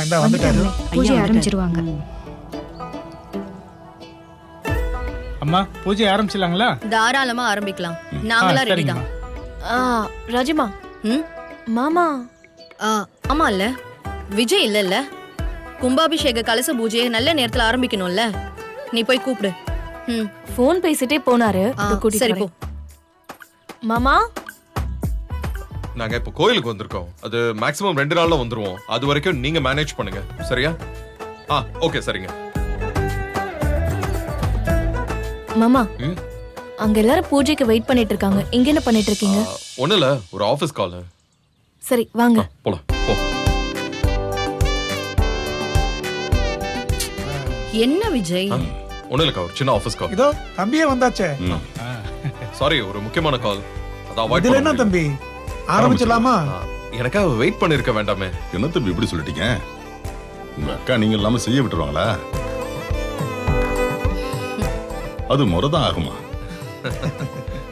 இந்த வந்துட்டாரு. பூஜை ஆரம்பிச்சிருவாங்க. அம்மா பூஜை ஆரம்பிச்சிடலாங்களா? தாராளமா ஆரம்பிக்கலாம். நாங்களா ரெடி தான். ராஜிமா, மாமா ஆமா இல்ல விஜய் இல்ல கும்பாபிஷேக கலச பூஜையை நல்ல நேரத்துல ஆரம்பிக்கணும்ல. நீ போய் கூப்பிடு. போன் பேசிட்டே போனாரு. சரி போ. மாமா, நாங்க இப்ப கோயிலுக்கு வந்திருக்கோம். அது மேக்ஸிமம் 2 நாள்ல வந்துருவோம். அது வரைக்கும் நீங்க மேனேஜ் பண்ணுங்க, சரியா? ஓகே, சரிங்க. மாமா, அங்க எல்லாரும் பூஜைக்கு வெயிட் பண்ணிட்டு இருக்காங்க. இங்க என்ன பண்ணிட்டு இருக்கீங்க? ஒண்ணு இல்ல, ஒரு ஆபீஸ் கால். சரி வாங்க போலாம். போ. என்ன விஜய்? ஒண்ணு இல்லக்கா, ஒரு சின்ன ஆபீஸ் கால். இதோ தம்பியே வந்தாச்சே. சாரி, ஒரு முக்கியமான கால். அத அவாய்ட் இதுல என்ன பண்ண. தம்பி ஆரம்பிச்சிடலாமா? எனக்காக வெயிட் பண்ணிருக்க வேண்டாமே? என்ன தம்பி இப்படி சொல்லிட்டீங்க? உங்க அக்கா நீங்க இல்லாம செய்ய விட்டுருவாங்களா? அது முறைதான் ஆகுமா?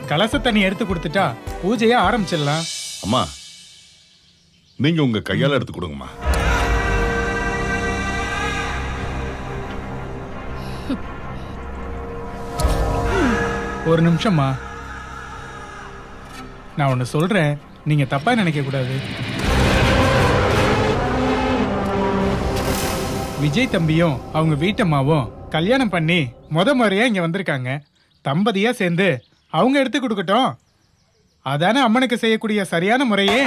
கலச தண்ணி எடுத்து கொடுத்துட்டா பூஜையை ஆரம்பிச்சிடலாம். அம்மா, நீங்க உங்க கையால எடுத்து கொடுங்கம்மா. ஒரு நிமிஷம்மா, நான் ஒன்னு சொல்றேன், நீங்க தப்பா நினைக்க கூடாது. விஜய் தம்பியும் அவங்க வீட்டம்மாவும் கல்யாணம் பண்ணி முறையா இங்க வந்திருக்காங்க. தம்பதியா சேர்ந்து அவங்க எடுத்து கொடுக்கட்டும். அதானே அம்மனுக்கு செய்யக்கூடிய சரியான முறையே.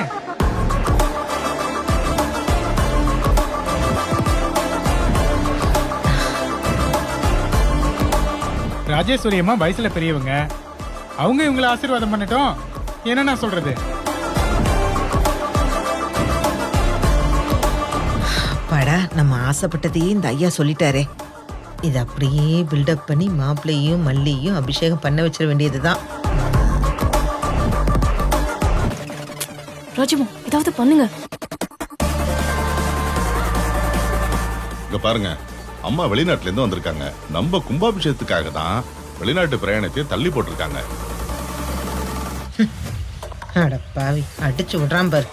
ராஜேஸ்வரி அம்மா வயசுல பெரியவங்க, அவங்க இவங்களை ஆசீர்வாதம் பண்ணட்டும். என்ன நான் சொல்றது? படா, நம்ம ஆசைப்பட்டதையே இந்த ஐயா சொல்லிட்டாரே. இது அப்படியே பில்டப் பண்ணி மாப்பிள்ளையும் மல்லியும் அபிஷேகம் பண்ண வச்சிட வேண்டியதுதான். ராஜிமா, ஏதாவது பண்ணுங்க. இங்க பாருங்க, அம்மா வெளிநாட்டுல இருந்து வந்திருக்காங்க. நம்ம கும்பாபிஷேகத்துக்காக தான் வெளிநாட்டு பிரயாணத்தை தள்ளி போட்டிருக்காங்க. அடப்பாவி, அடிச்சு விடுறான் பாரு.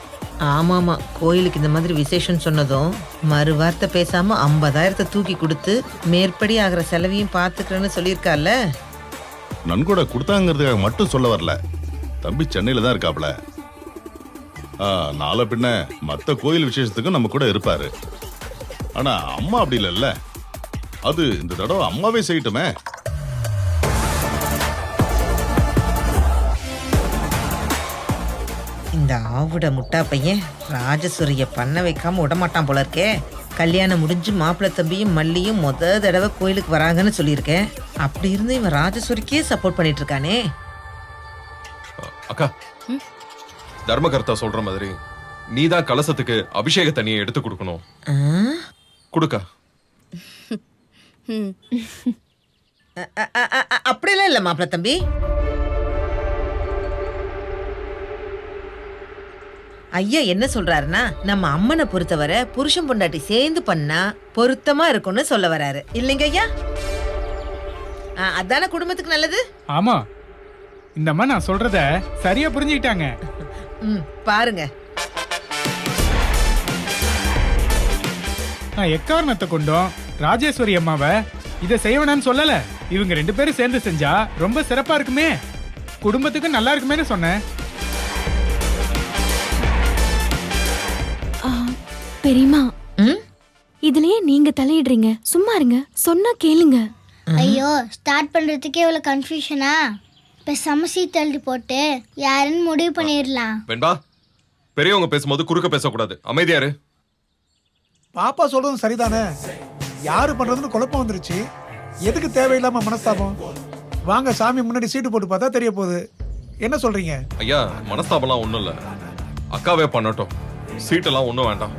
ஆமாமா, கோயிலுக்கு இந்த மாதிரி விசேஷம் சொன்னதும் மறு வார்த்தை பேசாம 50,000 தூக்கி கொடுத்து மேற்படி ஆகிற செலவையும் பாத்துக்கிறேன்னு சொல்லியிருக்கால. நன்கொடை கொடுத்தாங்கிறதுக்காக மட்டும் சொல்ல வரல. தம்பி சென்னையில தான் இருக்காப்ல. நாளை பின்ன மத்த கோயில் விசேஷத்துக்கும் நம்ம கூட இருப்பாரு. ஆனா அம்மா அப்படி இல்லைல்ல. அது இந்த தடவை அம்மாவே செய்யட்டுமே. இந்த ஆவுட முட்டா பையன் ராஜசுரிய பண்ண வைக்காம விடமாட்டான் போல இருக்கே. கல்யாணம் முடிஞ்சு மாப்பிள்ளை தம்பியும் மல்லியும் தடவை கோயிலுக்கு வராங்கன்னு சொல்லியிருக்கேன். அப்படி இருந்து இவன் ராஜசுரிக்கே சப்போர்ட் பண்ணிட்டு இருக்கானே. அக்கா, தர்மகர்த்தா சொல்ற மாதிரி நீதான் கலசத்துக்கு அபிஷேக தண்ணியை எடுத்து கொடுக்கணும். கொடுக்கா. அப்படியெல்லாம் இல்ல மாப்பிள்ளை தம்பி. ஐயா என்ன சொல்றாருன்னா, நம்ம அம்மனை பொறுத்தவரை புருஷன் பொண்டாட்டி சேர்ந்து பண்ணா பொருத்தமா இருக்கும்னு சொல்ல வராரு. இல்லைங்க ஐயா? அதான குடும்பத்துக்கு நல்லது. ஆமா, இந்த அம்மா நான் சொல்றத சரியா புரிஞ்சுக்கிட்டாங்க. பாருங்க, நான் எக்காரணத்தை கொண்டும் ராஜேஸ்வரி அம்மாவை இதை செய்யணும்னு சொல்லல. இவங்க 2 பேரும் சேர்ந்து செஞ்சா ரொம்ப சிறப்பா இருக்குமே, குடும்பத்துக்கு நல்லா இருக்குமேன்னு சொன்னேன். பெரியமா, இதுலயே நீங்க தலையிடுறீங்க? சும்மா இருங்க, சொன்னா கேளுங்க. ஐயோ, ஸ்டார்ட் பண்றதுக்கே இவ்வளவு கன்ஃபியூஷனா? இப்ப சமசி தள்ளி போட்டு யாருன்னு முடிவு பண்ணிடலாம். வெண்பா, பெரியவங்க பேசும்போது குறுக்க பேசக்கூடாது. அமைதியாரு. பாப்பா சொல்றதும் சரிதானே. யாரு பண்றதுன்னு குழப்பம் வந்துருச்சு. எதுக்கு தேவையில்லாம மனஸ்தாபம்? வாங்க சாமி முன்னாடி சீட்டு போட்டு பார்த்தா தெரிய போகுது. என்ன சொல்றீங்க? ஐயா, மனஸ்தாபம்லாம் ஒண்ணும் இல்ல. அக்காவே பண்ணட்டும். சீட்டெல்லாம் ஒண்ணும் வேண்டாம்.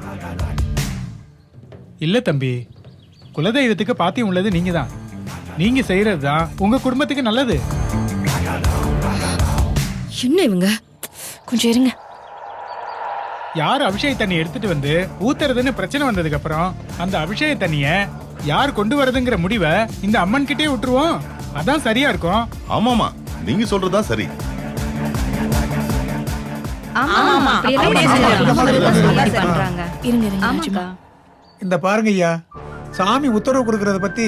இல்ல தம்பி, குலதெய்வத்துக்கு பாத்தியம் உள்ளது நீங்க தான். நீங்க செய்யறதுதான் உங்க குடும்பத்துக்கு நல்லது. என்ன இவங்க? கொஞ்சம் இருங்க. யார் அபிஷேக தண்ணி எடுத்துட்டு வந்து ஊத்துறதுன்னு பிரச்சனை வந்ததுக்கு அப்புறம் அந்த அபிஷேக தண்ணிய யார் கொண்டு வரதுங்கிற முடிவை இந்த அம்மன் கிட்டே விட்டுருவோம். அதான் சரியா இருக்கும். ஆமாமா, நீங்க சொல்றதுதான் சரி. இருங்க இருங்க ராஜிமா. இந்த பாருங்க ஐயா, சாமி உத்தரவு கொடுக்கறத பத்தி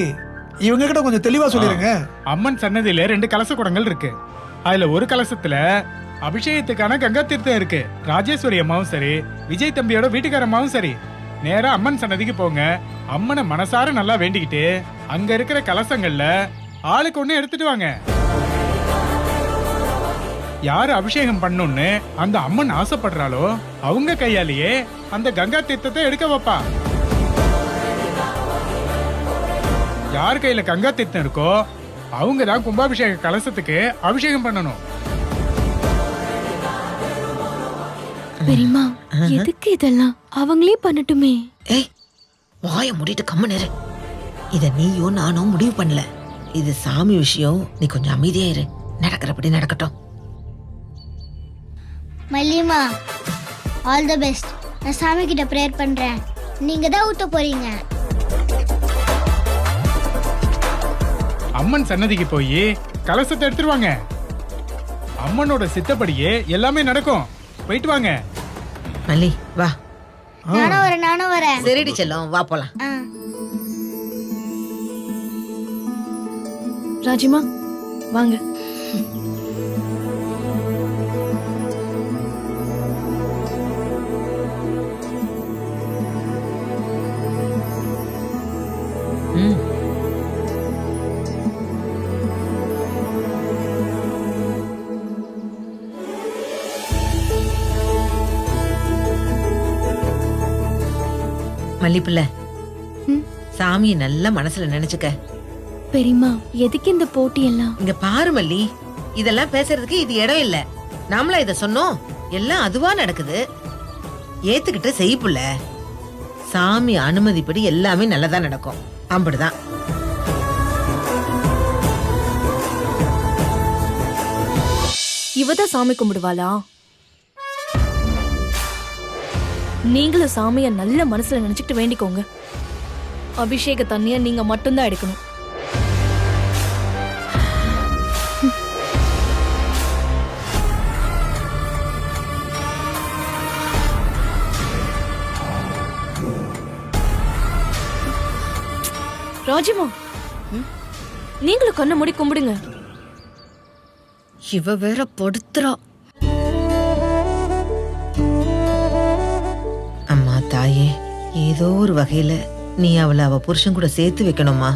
இவங்க கிட்ட கொஞ்சம் தெளிவா சொல்லிருங்க. அம்மன் சன்னதியில 2 கலச குடங்கள் இருக்கு. அதுல ஒரு கலசத்துல அபிஷேகத்துக்கான கங்கா தீர்த்தம் இருக்கு. ராஜேஸ்வரி அம்மாவும் சரி, விஜய் தம்பியோட வீட்டுக்கார அம்மாவும் சரி, நேரா அம்மன் சன்னதிக்கு போங்க. அம்மனை மனசார நல்லா வேண்டிக்கிட்டு அங்க இருக்கிற கலசங்கள்ல ஆளுக்கு ஒண்ணு எடுத்துட்டு வாங்க. யாரு அபிஷேகம் பண்ணணும்னு அந்த அம்மன் ஆசைப்படுறாளோ அவங்க கையாலேயே அந்த கங்கா தீர்த்தத்தை எடுக்க வைப்பா. யார் கையில கங்கா தீர்த்தம் இருக்கோ அவங்க தான் கும்பாபிஷேக கலசத்துக்கு அபிஷேகம் பண்ணணும். பெரியம்மா எதுக்கு இதெல்லாம்? அவங்களே பண்ணட்டுமே. ஏய், வாயை மூடிட்டு கம்மன் இரு. இத நீயோ நானோ முடிவு பண்ணல. இது சாமி விஷயம். நீ கொஞ்சம் அமைதியா இரு. நடக்கிறபடி நடக்கட்டும். மல்லிமா, ஆல் தி பெஸ்ட். நான் சாமி கிட்ட ப்ரேயர் பண்றேன். நீங்க தான் ஊத்த போறீங்க. அம்மன் சன்னதிக்கு போய் கலசத்தை எடுத்துருவாங்க. அம்மனோட சித்தப்படியே எல்லாமே நடக்கும். போயிட்டு வாங்க. மல்லி வா. நானும் வரேன். சரிடி செல்லம், வா போலாம். ஆ. ராஜிமா வாங்க. ம். மல்லிப்புள்ள, சாமியை நல்ல மனசுல நினைச்சுக்க. பெரியம்மா எதுக்கு இந்த போட்டி எல்லாம்? இங்க பாரு மல்லி, இதெல்லாம் பேசுறதுக்கு இது இடம் இல்ல. நாமளா இத சொன்னோம்? எல்லாம் அதுவா நடக்குது. ஏத்துக்கிட்டு செய்யப்புள்ள. சாமி அனுமதிப்படி எல்லாமே நல்லதா நடக்கும். அப்படிதான். இவதான் சாமி கும்பிடுவாளா? நீங்களும் சாமிய நல்ல மனசுல நினைச்சுக்கிட்டு வேண்டிக்கோங்க. அபிஷேக தண்ணிய நீங்க மட்டும்தான் எடுக்கணும். ராஜிமா, நீங்களும் கண்ணை மூடி கும்பிடுங்க. இவ வேற படுத்துறா. அம்மா தாயே, ஏதோ ஒரு வகையில நீ அவளை அவ புருஷன் கூட சேர்த்து வைக்கணுமா.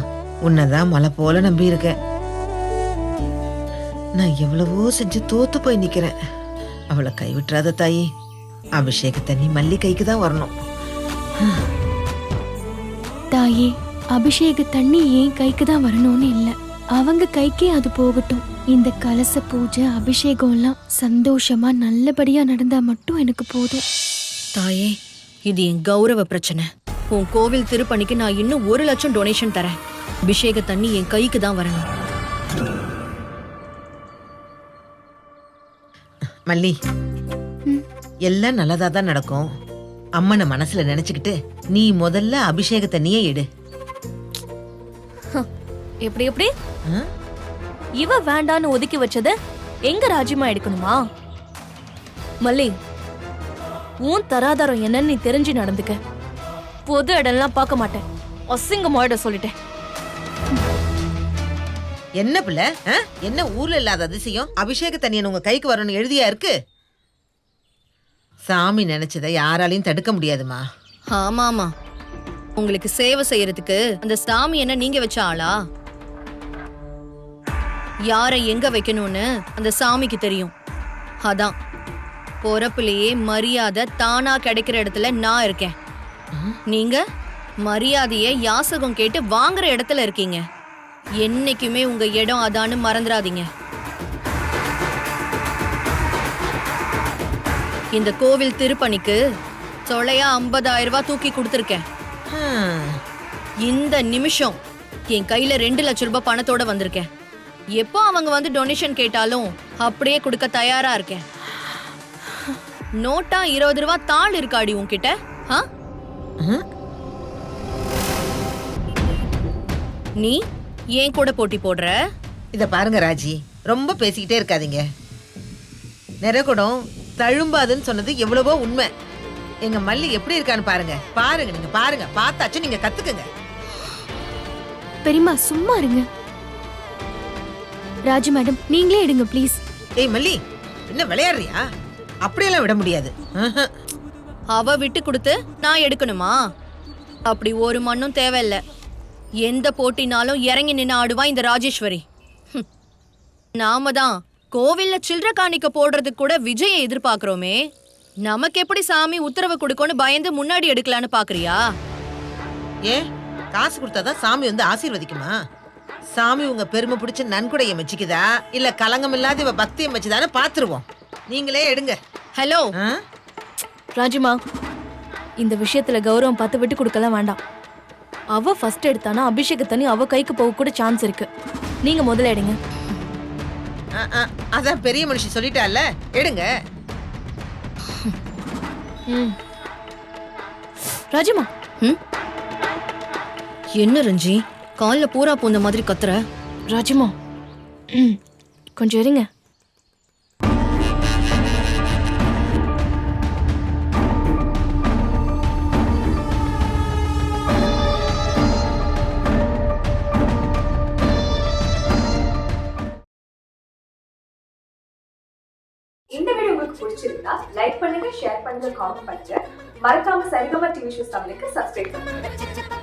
உன்னதான் மலை போல நம்பி இருக்கேன். நான் எவ்வளவோ செஞ்சு தோத்து போய் நிக்கிறேன். அவளை கைவிட்டுறாத தாயே. அபிஷேக தண்ணி மல்லி கைக்கு தான் வரணும். தாயே, அபிஷேக தண்ணி ஏன் கைக்கு தான் வரணும்னு இல்ல, அவங்க கைக்கே அது போகட்டும். இந்த கலச பூஜை அபிஷேகம் எல்லாம் சந்தோஷமா நல்லபடியா நடந்தா மட்டும் எனக்கு போதும். தாயே, இது என் கௌரவ பிரச்சனை. உன் கோவில் திருப்பணிக்கு நான் இன்னும் 1 லட்சம் டொனேஷன் தரேன். அபிஷேக தண்ணி என் கைக்கு தான் வரணும். மல்லி, எல்லாம் நல்லதா தான் நடக்கும். அம்மனை மனசுல நினைச்சுக்கிட்டு நீ முதல்ல அபிஷேக தண்ணியே எடு. எப்படி எப்படி? ஆ? இவ வேண்டான்னு ஒதுக்கி வச்சத எங்க ராஜிமா எடுக்கணுமா? மல்லி, உன் தராதரம் என்னன்னு நீ தெரிஞ்சு நடந்துக்க. பொது இடம்லாம் பார்க்க மாட்டேன். அசிங்கமாயிட சொல்லிட்டேன். என்ன பிள்ளை? என்ன ஊர்ல இல்லாத அதிசயம்? அபிஷேக தண்ணியன் உங்க கைக்கு வரணும்னு எழுதியா இருக்கு? சாமி நினைச்சதை யாராலையும் தடுக்க முடியாதுமா. ஆமாமா, உங்களுக்கு சேவை செய்யறதுக்கு அந்த சாமி என்ன நீங்க வச்ச ஆளா? யாரை எங்க வைக்கணும்னு அந்த சாமிக்கு தெரியும். அதான் பொறப்புலயே மரியாதை தானா கிடைக்கிற இடத்துல நான் இருக்கேன். நீங்க மரியாதைய யாசகம் கேட்டு வாங்குற இடத்துல இருக்கீங்க. என்னைக்குமே உங்க இடம் அதான்னு மறந்துடாதீங்க. இந்த கோவில் திருப்பணிக்கு சொலையா 50,000 ரூபாய் தூக்கி கொடுத்துருக்கேன். இந்த நிமிஷம் என் கையில 2 லட்சம் ரூபாய் பணத்தோட வந்திருக்கேன். எப்போ அவங்க வந்து டொனேஷன் கேட்டாலும் அப்படியே கொடுக்க தயாரா இருக்கேன். நோட்டா 20 ரூபாய் தாள் இருக்காடி உன்கிட்ட? நீ ஏன் கூட போட்டி போடுற? இத பாருங்க ராஜி, ரொம்ப பேசிக்கிட்டே இருக்காதீங்க. நிறைகுடம் தழும்பாதுன்னு சொன்னது எவ்வளவோ உண்மை. எங்க மல்லி எப்படி இருக்கான்னு பாருங்க. பாருங்க, நீங்க பாருங்க. பார்த்தாச்சும் நீங்க கத்துக்குங்க. பெரியம்மா சும்மா இருங்க. ராஜு மேடம் நீங்களே எடுங்க ப்ளீஸ். ஏய் மல்லி, என்ன விளையாடுறியா? அப்படியெல்லாம் விட முடியாது. அவ விட்டு கொடுத்து நான் எடுக்கணுமா? அப்படி ஒரு மண்ணும் தேவையில்ல. எந்த போட்டினாலும் இறங்கி நின்று ஆடுவா இந்த ராஜேஸ்வரி. நாம தான் கோவில்ல சில்லற காணிக்க போடுறதுக்கு கூட விஜயை எதிர்பார்க்கிறோமே. நமக்கு எப்படி சாமி உத்தரவு கொடுக்கும்னு பயந்து முன்னாடி எடுக்கலான்னு பாக்குறியா? ஏ, காசு கொடுத்தாதான் சாமி வந்து ஆசீர்வதிக்குமா? சாமி உங்க பெருமை பிடிச்ச நன்கொடையை மெச்சிக்குதா இல்ல களங்கம் இல்லாத இவ பக்தியை மெச்சுதான்னு பாத்துருவோம். நீங்களே எடுங்க. ஹலோ, ராஜிமா, இந்த விஷயத்துல கௌரவம் பார்த்து விட்டு கொடுக்கலாம் வேண்டாம். அவ ஃபர்ஸ்ட் எடுத்தானா அபிஷேக தண்ணி அவ கைக்கு போக கூட சான்ஸ் இருக்கு. நீங்க முதல்ல எடுங்க. அதான் பெரிய மனுஷி சொல்லிட்டால, எடுங்க. ராஜிமா, என்ன ரஞ்சி கால்ல பூரா போந்த மாதிரி கத்துற? ராஜிமா, கொஞ்சம் இருங்க. இந்த வீடியோ உங்களுக்கு பிடிச்சிருந்தா லைக் பண்ணுங்க, ஷேர் பண்ணுங்க, காமெண்ட் பண்ணுங்க. மறக்காம சரிகமா டிவி ஷோஸ் தமிழுக்கு சப்ஸ்கிரைப் பண்ணுங்க.